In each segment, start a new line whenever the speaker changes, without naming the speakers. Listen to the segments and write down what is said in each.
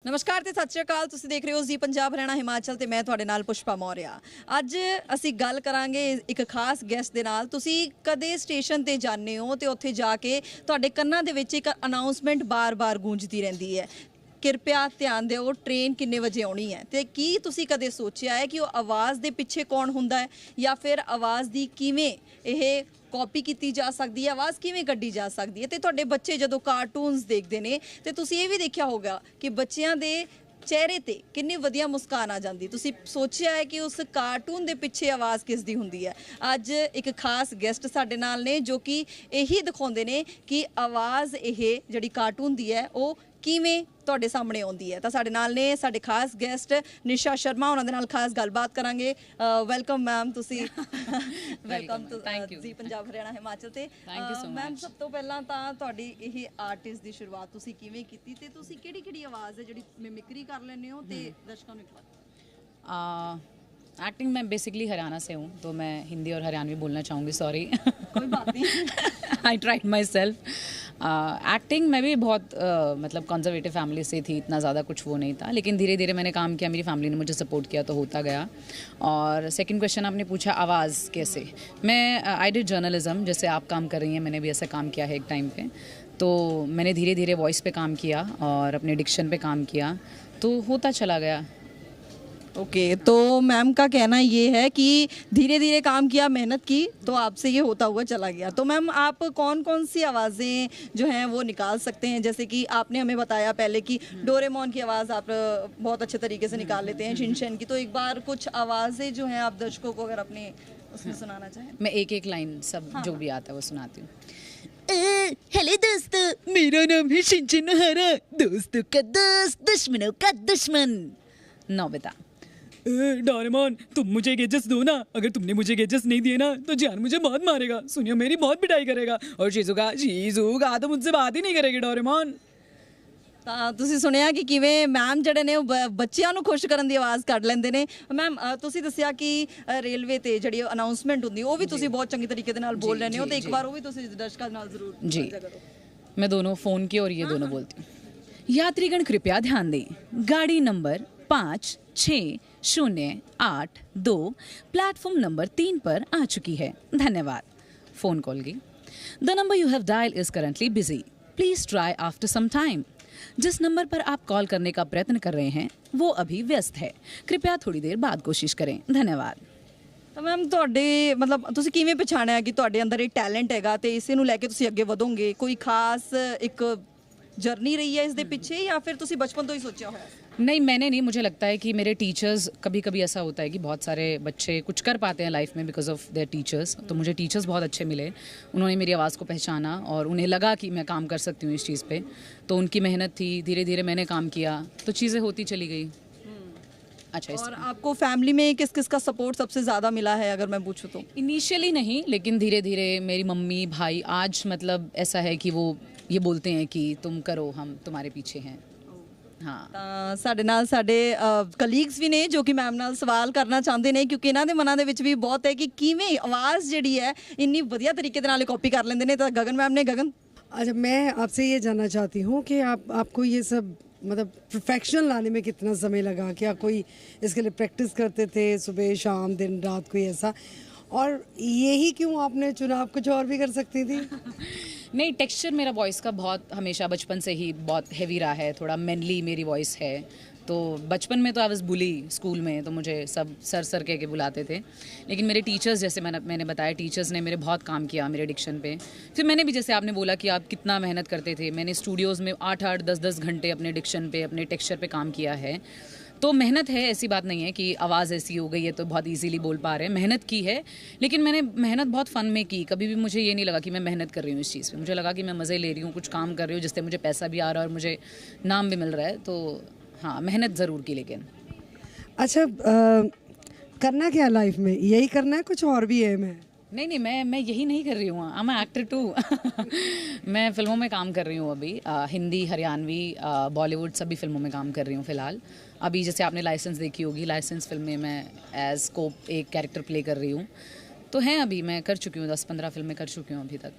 ਨਮਸਕਾਰ ਤੇ ਸਤਿ ਸ਼੍ਰੀ ਅਕਾਲ। ਤੁਸੀਂ ਦੇਖ ਰਹੇ ਹੋ ਜੀ ਪੰਜਾਬ ਹਰਿਆਣਾ ਹਿਮਾਚਲ ਤੇ ਮੈਂ ਤੁਹਾਡੇ ਨਾਲ ਪੁਸ਼ਪਾ ਮੌਰਿਆ। ਅੱਜ ਅਸੀਂ ਗੱਲ ਕਰਾਂਗੇ ਇੱਕ ਖਾਸ ਗੈਸਟ ਦੇ ਨਾਲ। ਤੁਸੀਂ ਕਦੇ ਸਟੇਸ਼ਨ ਤੇ ਜਾਂਦੇ ਹੋ ਤੇ ਉੱਥੇ ਜਾ ਕੇ ਤੁਹਾਡੇ ਕੰਨਾਂ ਦੇ ਵਿੱਚ ਇੱਕ ਅਨਾਉਂਸਮੈਂਟ ਬਾਰ-ਬਾਰ ਗੂੰਜਦੀ ਰਹਿੰਦੀ ਹੈ, ਕਿਰਪਾ ਧਿਆਨ ਦਿਓ ਟ੍ਰੇਨ ਕਿੰਨੇ ਵਜੇ ਆਉਣੀ ਹੈ। ਤੇ ਕੀ ਤੁਸੀਂ ਕਦੇ ਸੋਚਿਆ ਹੈ ਕਿ ਉਹ ਆਵਾਜ਼ ਦੇ ਪਿੱਛੇ ਕੌਣ ਹੁੰਦਾ ਹੈ ਜਾਂ ਫਿਰ ਆਵਾਜ਼ ਦੀ ਕਿਵੇਂ ਇਹ ਕਾਪੀ ਕੀਤੀ ਜਾ ਸਕਦੀ ਹੈ, ਆਵਾਜ਼ ਕਿਵੇਂ ਕੱਢੀ ਜਾ ਸਕਦੀ ਹੈ। ਤੇ ਤੁਹਾਡੇ ਬੱਚੇ ਜਦੋਂ ਕਾਰਟੂਨਸ ਦੇਖਦੇ ਨੇ ਤੇ ਤੁਸੀਂ ਇਹ ਵੀ ਦੇਖਿਆ ਹੋਗਾ ਕਿ ਬੱਚਿਆਂ ਦੇ ਚਿਹਰੇ ਤੇ ਕਿੰਨੀ ਵਧੀਆ ਮੁਸਕਾਨ ਆ ਜਾਂਦੀ। ਤੁਸੀਂ ਸੋਚਿਆ ਹੈ ਕਿ ਉਸ ਕਾਰਟੂਨ ਦੇ ਪਿੱਛੇ ਆਵਾਜ਼ ਕਿਸ ਦੀ ਹੁੰਦੀ ਹੈ। ਅੱਜ ਇੱਕ ਖਾਸ ਗੈਸਟ ਸਾਡੇ ਨਾਲ ਨੇ ਜੋ ਕਿ ਇਹੀ ਦਿਖਾਉਂਦੇ ਨੇ ਕਿ ਆਵਾਜ਼ ਇਹ ਜਿਹੜੀ ਕਾਰਟੂਨ ਦੀ ਹੈ ਉਹ ਕਿਵੇਂ ਤੁਹਾਡੇ ਸਾਹਮਣੇ ਆਉਂਦੀ ਹੈ। ਤਾਂ ਸਾਡੇ ਨਾਲ ਨੇ ਸਾਡੇ ਖਾਸ ਗੈਸਟ ਨਿਸ਼ਾ ਸ਼ਰਮਾ, ਉਹਨਾਂ ਦੇ ਨਾਲ ਖਾਸ ਗੱਲਬਾਤ ਕਰਾਂਗੇ। ਵੈਲਕਮ ਮੈਮ, ਤੁਸੀਂ ਵੈਲਕਮ ਟੂ ਜੀ ਪੰਜਾਬ ਹਰਿਆਣਾ ਹਿਮਾਚਲ ਤੇ। ਮੈਮ ਸਭ ਤੋਂ ਪਹਿਲਾਂ ਤਾਂ ਤੁਹਾਡੀ ਇਹ ਆਰਟਿਸਟ ਦੀ ਸ਼ੁਰੂਆਤ ਤੁਸੀਂ ਕਿਵੇਂ ਕੀਤੀ ਤੇ ਤੁਸੀਂ ਕਿਹੜੀ ਆਵਾਜ਼ ਹੈ ਜਿਹੜੀ ਮਿਮਿਕਰੀ ਕਰ ਲੈਂਦੇ ਹੋ ਤੇ ਦਰਸ਼ਕਾਂ ਨੂੰ ਇੱਕ ਵਾਰ
एक्टिंग मैं बेसिकली हरियाणा से हूँ, तो मैं हिंदी और हरियाणवी बोलना चाहूँगी, सॉरी।
कोई बात नहीं।
I tried my self. Acting मैं भी बहुत मतलब कंजर्वेटिव फैमिली से थी, इतना ज़्यादा कुछ वो नहीं था, लेकिन धीरे धीरे मैंने काम किया, मेरी फैमिली ने मुझे सपोर्ट किया तो होता गया। और सेकंड क्वेश्चन आपने पूछा आवाज़ कैसे। मैं आई डिड जर्नलिज्म, जैसे आप काम कर रही हैं, मैंने भी ऐसा काम किया है एक टाइम पे। तो मैंने धीरे धीरे वॉइस पे काम किया और अपने डिक्शन पे काम किया, तो होता चला गया।
ओके तो मैम का कहना ये है कि धीरे धीरे काम किया, मेहनत की, तो आपसे ये होता हुआ चला गया। तो मैम आप कौन कौन सी आवाज़ें जो हैं वो निकाल सकते हैं? जैसे कि आपने हमें बताया पहले कि डोरेमोन की आवाज़ आप बहुत अच्छे तरीके से निकाल लेते हैं, शिनचैन की। तो एक बार कुछ आवाज़ें जो हैं आप दर्शकों को अगर अपने उसमें सुनाना चाहें।
मैं एक एक लाइन सब जो भी आता है वो सुनाती हूँ। हेलो दोस्तों, मेरा नाम है शिनचैन नोहारा, दोस्तों का दोस्त, दुश्मनों का दुश्मन। नोबिता।
डोरेमोन, तुम मुझे गेजेस दो ना, अगर तुमने मुझे गेजेस नहीं दिए ना तो जान मुझे बहुत मारेगा, सुनियो मेरी बहुत पिटाई करेगा। और शीजुका तो मुझसे बात ही नहीं करेगी डोरेमोन।
ਤਾਂ ਤੁਸੀਂ ਸੁਣਿਆ ਕਿ ਕਿਵੇਂ ਮੈਮ ਜਿਹੜੇ ਨੇ ਉਹ ਬੱਚਿਆਂ ਨੂੰ ਖੁਸ਼ ਕਰਨ ਦੀ ਆਵਾਜ਼ ਕੱਢ ਲੈਂਦੇ ਨੇ। ਮੈਮ ਤੁਸੀਂ ਦੱਸਿਆ ਕਿ ਰੇਲਵੇ ਤੇ ਜਿਹੜੀ ਅਨਾਉਂਸਮੈਂਟ ਹੁੰਦੀ ਉਹ ਵੀ ਤੁਸੀਂ ਬਹੁਤ ਚੰਗੇ ਤਰੀਕੇ ਦੇ ਨਾਲ ਬੋਲ ਲੈਂਦੇ ਹੋ, ਤੇ ਇੱਕ ਵਾਰ ਉਹ ਵੀ ਤੁਸੀਂ ਦਰਸ਼ਕਾਂ ਨਾਲ ਜ਼ਰੂਰ ਸਾਂਝਾ ਕਰੋ।
मैं दोनों फ़ोन की और ये दोनों बोलती हूँ। यात्रीगण कृपया ध्यान दें, गाड़ी नंबर 5608 प्लेटफॉर्म नंबर 3 पर आ चुकी है, धन्यवाद। फ़ोन कॉल की। The number you have dial is currently busy, please try after some time. जिस नंबर पर आप कॉल करने का प्रयत्न कर रहे हैं वो अभी व्यस्त है, कृपया थोड़ी देर बाद कोशिश करें, धन्यवाद।
ਤਾਂ ਮੈਮ ਤੁਹਾਡੇ ਮਤਲਬ ਤੁਸੀਂ ਕਿਵੇਂ ਪਛਾਣਿਆ ਕਿ ਤੁਹਾਡੇ ਅੰਦਰ ਇਹ ਟੈਲੈਂਟ ਹੈਗਾ ਤੇ ਇਸੇ ਨੂੰ ਲੈ ਕੇ ਤੁਸੀਂ ਅੱਗੇ ਵਧੋਗੇ? ਕੋਈ ਖਾਸ ਇੱਕ ਜਰਨੀ ਰਹੀ ਹੈ ਇਸ ਦੇ ਪਿੱਛੇ ਜਾਂ ਫਿਰ ਤੁਸੀਂ ਬਚਪਨ ਤੋਂ ਹੀ ਸੋਚਿਆ ਹੋਇਆ?
नहीं, मैंने नहीं, मुझे लगता है कि मेरे टीचर्स, कभी कभी ऐसा होता है कि बहुत सारे बच्चे कुछ कर पाते हैं लाइफ में बिकॉज ऑफ देयर टीचर्स। तो मुझे टीचर्स बहुत अच्छे मिले, उन्होंने मेरी आवाज़ को पहचाना और उन्हें लगा कि मैं काम कर सकती हूँ इस चीज़ पे, तो उनकी मेहनत थी, धीरे धीरे मैंने काम किया तो चीज़ें होती चली गई। अच्छा,
और आपको फैमिली में किस किस का सपोर्ट सबसे ज़्यादा मिला है अगर मैं पूछूँ तो?
इनिशियली नहीं, लेकिन धीरे धीरे मेरी मम्मी भाई, आज मतलब ऐसा है कि वो ये बोलते हैं कि तुम करो, हम तुम्हारे पीछे हैं। हाँ,
ਤਾਂ ਸਾਡੇ ਨਾਲ ਸਾਡੇ ਕਲੀਗਸ ਵੀ ਨੇ ਜੋ ਕਿ ਮੈਮ ਨਾਲ ਸਵਾਲ ਕਰਨਾ ਚਾਹੁੰਦੇ ਨੇ, ਕਿਉਂਕਿ ਇਹਨਾਂ ਦੇ ਮਨਾਂ ਦੇ ਵਿੱਚ ਵੀ ਬਹੁਤ ਹੈ ਕਿ ਕਿਵੇਂ ਆਵਾਜ਼ ਜਿਹੜੀ ਹੈ ਇੰਨੀ ਵਧੀਆ ਤਰੀਕੇ ਦੇ ਨਾਲ ਕਾਪੀ ਕਰ ਲੈਂਦੇ ਨੇ। ਤਾਂ ਗगन मैम ने गगन,
अच्छा मैं आपसे ये जानना चाहती हूँ कि आपको ये सब मतलब परफेक्शन लाने में कितना समय लगा? क्या कोई इसके लिए प्रैक्टिस करते थे सुबह शाम दिन रात, कोई ऐसा? और यही क्यों आपने चुना, आप कुछ और भी कर सकती थी?
नहीं, टेक्सचर मेरा वॉइस का बहुत हमेशा बचपन से ही बहुत हैवी रहा है, थोड़ा मैनली मेरी वॉइस है। तो बचपन में तो आई वाज बुली स्कूल में, तो मुझे सब सर कह के बुलाते थे, लेकिन मेरे टीचर्स, जैसे मैंने बताया, टीचर्स ने मेरे बहुत काम किया मेरे डिक्शन पे। फिर मैंने भी, जैसे आपने बोला कि आप कितना मेहनत करते थे, मैंने स्टूडियोज़ में 8-8 10-10 घंटे अपने डिक्शन पे, अपने टेक्सचर पे काम किया है। तो मेहनत है, ऐसी बात नहीं है कि आवाज़ ऐसी हो गई है तो बहुत इजीली बोल पा रहे हैं, मेहनत की है, लेकिन मैंने मेहनत बहुत फ़न में की। कभी भी मुझे ये नहीं लगा कि मैं मेहनत कर रही हूँ इस चीज़ पे, मुझे लगा कि मैं मज़े ले रही हूँ, कुछ काम कर रही हूँ जिससे मुझे पैसा भी आ रहा है और मुझे नाम भी मिल रहा है। तो हाँ, मेहनत ज़रूर की, लेकिन
अच्छा करना क्या लाइफ में? यही करना है, कुछ और भी है?
नहीं, मैं यही नहीं कर रही हूँ, आई एम एक्टर टू। मैं फिल्मों में काम कर रही हूँ अभी, हिंदी, हरियाणवी, बॉलीवुड सभी फिल्मों में काम कर रही हूँ फ़िलहाल। अभी जैसे आपने लाइसेंस देखी होगी, लाइसेंस फिल्म में मैं एज स्कोप एक कैरेक्टर प्ले कर रही हूँ। तो हैं, अभी मैं कर चुकी हूँ, 10-15 फिल्में कर चुकी हूँ अभी तक।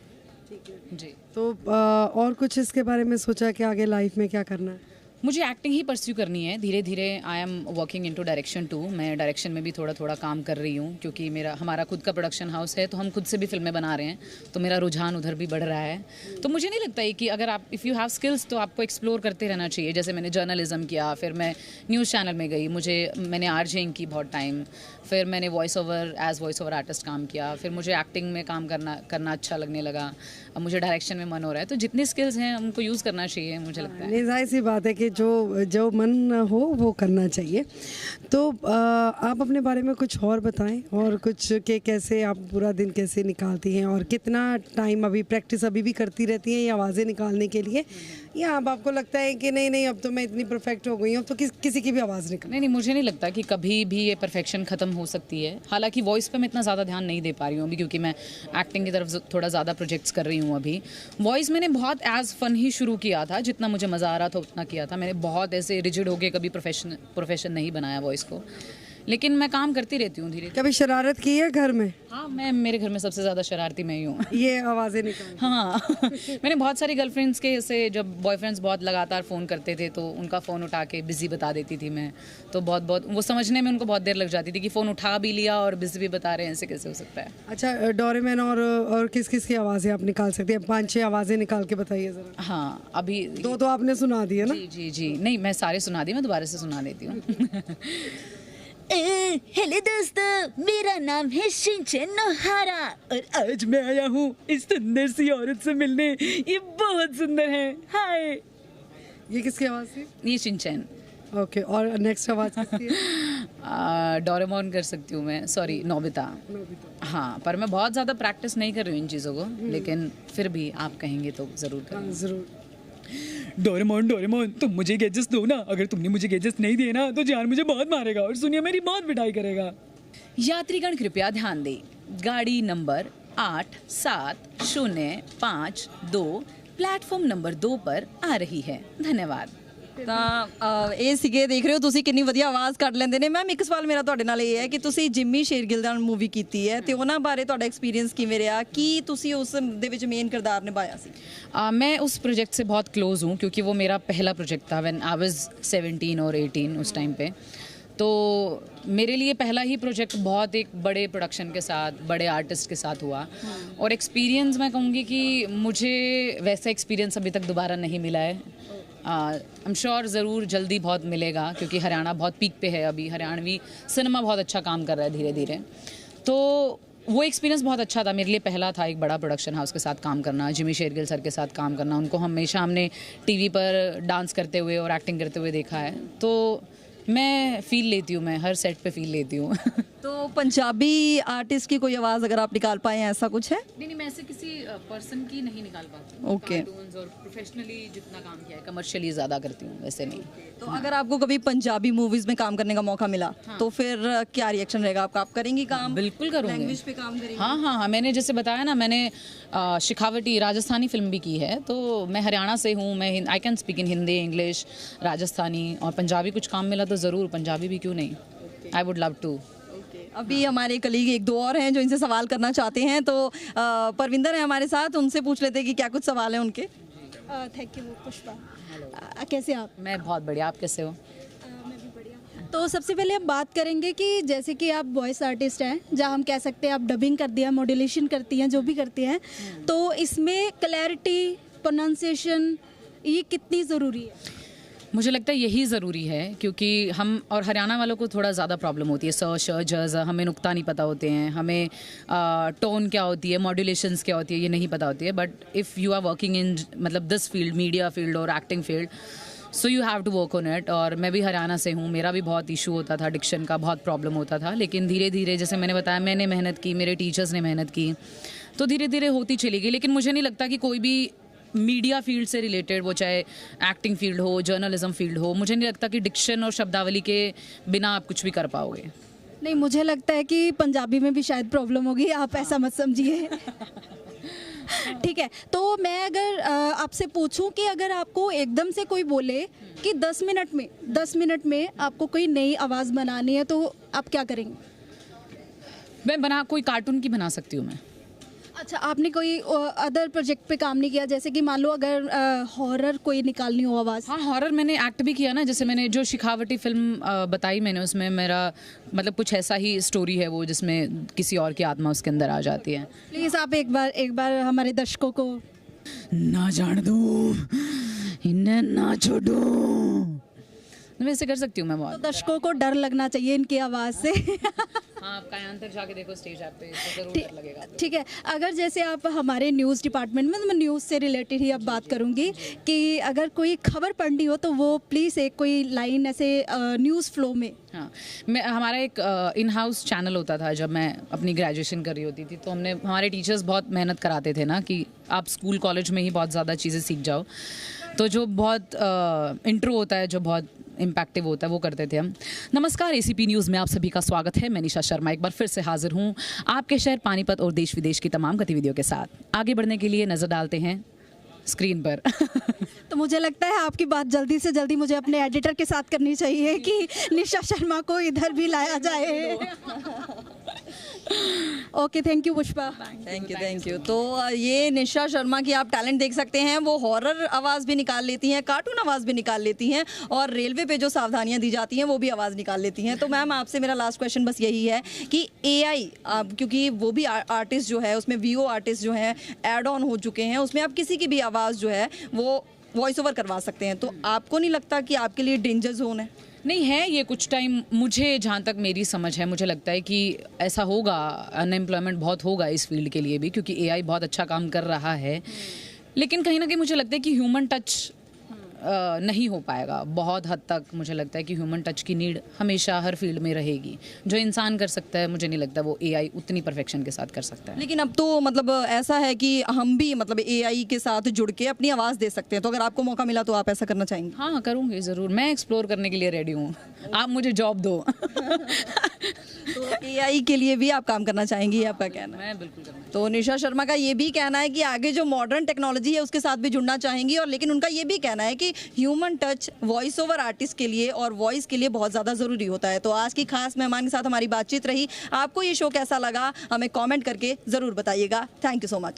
ठीक है
जी।
तो और कुछ इसके बारे में सोचा कि आगे लाइफ में क्या करना है?
मुझे एक्टिंग ही परस्यू करनी है धीरे धीरे। I am working into direction to. मैं डायरेक्शन में भी थोड़ा थोड़ा काम कर रही हूँ, क्योंकि हमारा खुद का प्रोडक्शन हाउस है, तो हम खुद से भी फिल्में बना रहे हैं, तो मेरा रुझान उधर भी बढ़ रहा है। तो मुझे नहीं लगता है कि अगर आप इफ़ यू हैव स्किल्स तो आपको एक्सप्लोर करते रहना चाहिए। जैसे मैंने जर्नलिज्म किया, फिर मैं न्यूज़ चैनल में गई, मैंने आरजेइंग की बहुत टाइम, फिर मैंने वॉइस ओवर आर्टिस्ट काम किया, फिर मुझे एक्टिंग में काम करना अच्छा लगने लगा, अब मुझे डायरेक्शन में मन हो रहा है। तो जितने स्किल्स हैं उनको यूज़ करना चाहिए, मुझे लगता है।
नहीं, जाहिर सी बात है कि जो मन हो वो करना चाहिए। तो आप अपने बारे में कुछ और बताएं, और कुछ कि कैसे आप पूरा दिन कैसे निकालती हैं, और कितना टाइम अभी प्रैक्टिस अभी भी करती रहती हैं ये आवाज़ें निकालने के लिए, या अब आपको लगता है कि नहीं अब तो मैं इतनी परफेक्ट हो गई हूँ तो किसी की भी आवाज़ निकल।
नहीं, मुझे नहीं लगता कि कभी भी ये परफेक्शन ख़त्म हो सकती है। हालांकि वॉइस पे मैं इतना ज़्यादा ध्यान नहीं दे पा रही हूँ अभी, क्योंकि मैं एक्टिंग की तरफ थोड़ा ज़्यादा प्रोजेक्ट्स कर रही हूँ अभी। वॉइस मैंने बहुत एज फन ही शुरू किया था, जितना मुझे मज़ा आ रहा था उतना किया था। मैंने बहुत ऐसे रिजिड होके कभी प्रोफेशन नहीं बनाया वॉइस को, लेकिन मैं काम करती रहती हूँ धीरे।
कभी शरारत की है घर में?
हाँ, मेरे घर में सबसे ज़्यादा शरारती मैं ही हूँ।
ये आवाज़ें निकाल।
हाँ मैंने बहुत सारी गर्लफ्रेंड्स के ऐसे, जब बॉयफ्रेंड्स बहुत लगातार फ़ोन करते थे तो उनका फ़ोन उठा के बिज़ी बता देती थी मैं। तो बहुत वो समझने में उनको बहुत देर लग जाती थी कि फ़ोन उठा भी लिया और बिज़ी भी बता रहे हैं, ऐसे कैसे हो सकता है।
अच्छा, डोरेमोन और किस किस की आवाज़ें आप निकाल सकती हैं? 5-6 आवाज़ें निकाल के बताइए ज़रा।
हाँ, अभी
2 तो आपने सुना दिए ना?
जी, नहीं, मैं सारे सुना दी, मैं दोबारा से सुना देती हूँ।
हेलो दोस्तों, मेरा नाम है शिनचैन नोहारा और
आज मैं आया हूँ इस सुंदर सी औरत से मिलने। ये बहुत सुंदर है। हाय।
ये किसकी आवाज़ थी?
ये शिनचैन।
ओके, और नेक्स्ट आवाज़ किसकी है?
डोरेमोन कर सकती हूँ मैं, सॉरी नोबिता। हाँ, पर मैं बहुत ज़्यादा प्रैक्टिस नहीं कर रही हूँ इन चीज़ों को, लेकिन फिर भी आप कहेंगे तो ज़रूर करेंगे।
ज़रूर।
डोरेमोन तुम मुझे गैजेट्स दो ना। अगर तुमने मुझे गैजेट्स नहीं दिए ना तो जान मुझे बहुत मारेगा और सुनिए मेरी बहुत पिटाई करेगा।
यात्रीगण कृपया ध्यान दें, गाड़ी नंबर 8705 प्लेटफॉर्म नंबर 2 पर आ रही है। धन्यवाद।
ਤਾਂ ਇਹ ਸੀਗੇ, ਦੇਖ ਰਹੇ ਹੋ ਤੁਸੀਂ ਕਿੰਨੀ ਵਧੀਆ ਆਵਾਜ਼ ਕੱਢ ਲੈਂਦੇ ਨੇ। ਮੈਮ, ਇੱਕ ਸਵਾਲ ਮੇਰਾ ਤੁਹਾਡੇ ਨਾਲ ਇਹ ਹੈ ਕਿ ਤੁਸੀਂ ਜਿੰਮੀ ਸ਼ੇਰਗਿੱਲ ਨਾਲ ਮੂਵੀ ਕੀਤੀ ਹੈ ਤੇ ਉਹਨਾਂ ਬਾਰੇ ਤੁਹਾਡਾ ਐਕਸਪੀਰੀਅੰਸ ਕਿਵੇਂ ਰਿਹਾ? ਕੀ ਤੁਸੀਂ ਉਸ ਦੇ ਵਿੱਚ ਮੇਨ ਕਿਰਦਾਰ ਨਿਭਾਇਆ ਸੀ?
मैं उस प्रोजेक्ट से बहुत क्लोज़ हूँ, क्योंकि वो मेरा पहला प्रोजेक्ट था व्हेन आई वाज 17 और 18 उस टाइम पे। तो मेरे लिए पहला ही प्रोजेक्ट बहुत एक बड़े प्रोडक्शन के साथ, बड़े आर्टिस्ट के साथ हुआ, और एक्सपीरियंस मैं कहूँगी कि मुझे वैसा एक्सपीरियंस अभी तक दोबारा नहीं मिला है। आई एम श्योर ज़रूर जल्दी बहुत मिलेगा, क्योंकि हरियाणा बहुत पीक पे है अभी। हरियाणवी सिनेमा बहुत अच्छा काम कर रहा है धीरे धीरे। तो वो एक्सपीरियंस बहुत अच्छा था मेरे लिए। पहला था एक बड़ा प्रोडक्शन हाउस के साथ काम करना, जिमी शेरगिल सर के साथ काम करना। उनको हमेशा हमने टीवी पर डांस करते हुए और एक्टिंग करते हुए देखा है, तो मैं फील लेती हूँ, मैं हर सेट पे फील लेती हूँ।
तो पंजाबी आर्टिस्ट की कोई आवाज़ अगर आप निकाल पाए, ऐसा कुछ है?
नहीं, मैं ऐसे किसी पर्सन की नहीं निकाल पाती।
ओके।
कार्टून्स और प्रोफेशनली जितना काम किया है, कमर्शियली ज़्यादा करती हूँ, वैसे नहीं।
तो अगर आपको कभी पंजाबी मूवीज में काम करने का मौका मिला तो फिर क्या रिएक्शन रहेगा आपका? आप करेंगी काम?
बिल्कुल करूँगी।
लैंग्वेज पे काम करेंगी?
हाँ, मैंने जैसे बताया ना, मैंने शिखावटी राजस्थानी फिल्म भी की है। तो मैं हरियाणा से हूँ, मैं I can speak in Hindi, English, Rajasthani और पंजाबी। कुछ काम मिला तो ज़रूर, पंजाबी भी क्यों नहीं, आई वुड लव टू।
अभी हमारे कलीग 1-2 और हैं जो इनसे सवाल करना चाहते हैं, तो परविंदर है हमारे साथ, उनसे पूछ लेते हैं कि क्या कुछ सवाल है उनके।
Thank you Pushpa. कैसे आप?
मैं बहुत बढ़िया, आप कैसे हो?
मैं भी बढ़िया। तो सबसे पहले हम बात करेंगे कि जैसे कि आप वॉइस आर्टिस्ट हैं, जहाँ हम कह सकते हैं आप डबिंग करती हैं, मॉड्यूलेशन करती हैं, जो भी करती हैं, तो इसमें क्लैरिटी, प्रोनाउंसिएशन, ये कितनी ज़रूरी है?
मुझे लगता है यही ज़रूरी है, क्योंकि हम और हरियाणा वालों को थोड़ा ज़्यादा प्रॉब्लम होती है। स, श, ज, हमें नुक्ता नहीं पता होते हैं, हमें टोन क्या होती है, मॉड्यूलेशंस क्या होती है, ये नहीं पता होती है। But if you are working in मतलब दिस फील्ड, मीडिया फील्ड और acting field, so you have to work on it. और मैं भी हरियाणा से हूँ, मेरा भी बहुत इशू होता था, डिक्शन का बहुत प्रॉब्लम होता था। लेकिन धीरे धीरे, जैसे मैंने बताया, मैंने मेहनत की, मेरे टीचर्स ने मेहनत की, तो धीरे धीरे होती चली गई। लेकिन मुझे नहीं लगता कि कोई भी मीडिया फील्ड से रिलेटेड, वो चाहे एक्टिंग फील्ड हो, जर्नलिज्म फील्ड हो, मुझे नहीं लगता कि डिक्शन और शब्दावली के बिना आप कुछ भी कर पाओगे।
नहीं, मुझे लगता है कि पंजाबी में भी शायद प्रॉब्लम होगी, आप ऐसा मत समझिए। ठीक है, तो मैं अगर आपसे पूछूं कि अगर आपको एकदम से कोई बोले कि 10 मिनट में आपको कोई नई आवाज़ बनानी है, तो आप क्या करेंगे?
मैं कोई कार्टून की बना सकती हूँ मैं।
अच्छा, आपने कोई अदर प्रोजेक्ट पे काम नहीं किया, जैसे कि मान लो अगर हॉरर कोई निकालनी हो आवाज़?
हाँ, हॉरर मैंने एक्ट भी किया ना, जैसे मैंने जो शिखावटी फिल्म बताई मैंने, उसमें मेरा मतलब कुछ ऐसा ही स्टोरी है वो, जिसमें किसी और की आत्मा उसके अंदर आ जाती है।
प्लीज़ आप एक बार हमारे दर्शकों को।
ना जान दूं, इन्हें ना छोड़ूं।
वैसे कर सकती हूँ मैं
तो
बहुत।
दर्शकों को डर लगना चाहिए इनकी आवाज़ से।
हाँ, आप कायांतर जाके देखो स्टेज ऐप पे, तो जरूर डर लगेगा।
ठीक है, अगर जैसे आप हमारे न्यूज़ डिपार्टमेंट में, तो मैं न्यूज़ से रिलेटेड ही अब बात करूंगी कि अगर कोई खबर पढ़नी हो तो वो प्लीज़ एक कोई लाइन ऐसे न्यूज़ फ्लो में।
हाँ, हमारा एक इन हाउस चैनल होता था जब मैं अपनी ग्रेजुएशन कर रही होती थी, तो हमारे टीचर्स बहुत मेहनत कराते थे ना कि आप स्कूल कॉलेज में ही बहुत ज़्यादा चीज़ें सीख जाओ, तो जो बहुत इंट्रो होता है जो बहुत इम्पैक्टिव होता है वो करते थे हम। नमस्कार, एसीपी न्यूज़ में आप सभी का स्वागत है। मैं निशा शर्मा एक बार फिर से हाजिर हूँ आपके शहर पानीपत और देश विदेश की तमाम गतिविधियों के साथ। आगे बढ़ने के लिए नज़र डालते हैं स्क्रीन पर।
तो मुझे लगता है आपकी बात जल्दी से जल्दी मुझे अपने एडिटर के साथ करनी चाहिए कि निशा शर्मा को इधर भी लाया जाए। Okay, thank you Pushpa.
Thank you. तो ये निशा शर्मा की आप टैलेंट देख सकते हैं, वो हॉरर आवाज़ भी निकाल लेती हैं, कार्टून आवाज़ भी निकाल लेती हैं, और रेलवे पे जो सावधानियां दी जाती हैं वो भी आवाज़ निकाल लेती हैं। तो मैम आपसे मेरा लास्ट क्वेश्चन बस यही है कि एआई, क्योंकि वो भी आर्टिस्ट जो है उसमें वीओ आर्टिस्ट जो हैं ऐड ऑन हो चुके हैं, उसमें आप किसी की भी आवाज़ जो है वो वॉइस ओवर करवा सकते हैं, तो आपको नहीं लगता कि आपके लिए डेंजर जोन है?
नहीं है, ये कुछ टाइम, मुझे जहाँ तक मेरी समझ है, मुझे लगता है कि ऐसा होगा, अनएम्प्लॉयमेंट बहुत होगा इस फील्ड के लिए भी, क्योंकि एआई बहुत अच्छा काम कर रहा है, लेकिन कहीं ना कहीं मुझे लगता है कि ह्यूमन टच नहीं हो पाएगा बहुत हद तक। मुझे लगता है कि ह्यूमन टच की नीड हमेशा हर फील्ड में रहेगी। जो इंसान कर सकता है, मुझे नहीं लगता वो एआई उतनी परफेक्शन के साथ कर सकता है।
लेकिन अब तो मतलब ऐसा है कि हम भी मतलब एआई के साथ जुड़ के अपनी आवाज़ दे सकते हैं, तो अगर आपको मौका मिला तो आप ऐसा करना चाहेंगे?
हाँ, करूँगी ज़रूर, मैं एक्सप्लोर करने के लिए रेडी हूँ, आप मुझे जॉब दो।
तो एआई के लिए भी आप काम करना चाहेंगी, आपका कहना है?
मैं बिल्कुल करूँगी।
तो निशा शर्मा का ये भी कहना है कि आगे जो मॉडर्न टेक्नोलॉजी है उसके साथ भी जुड़ना चाहेंगी, और लेकिन उनका ये भी कहना है कि human touch voice over artist के लिए और वॉइस के लिए बहुत ज़्यादा ज़रूरी होता है। तो आज की खास मेहमान के साथ हमारी बातचीत रही। आपको ये शो कैसा लगा हमें कमेंट करके ज़रूर बताइएगा। Thank you so much.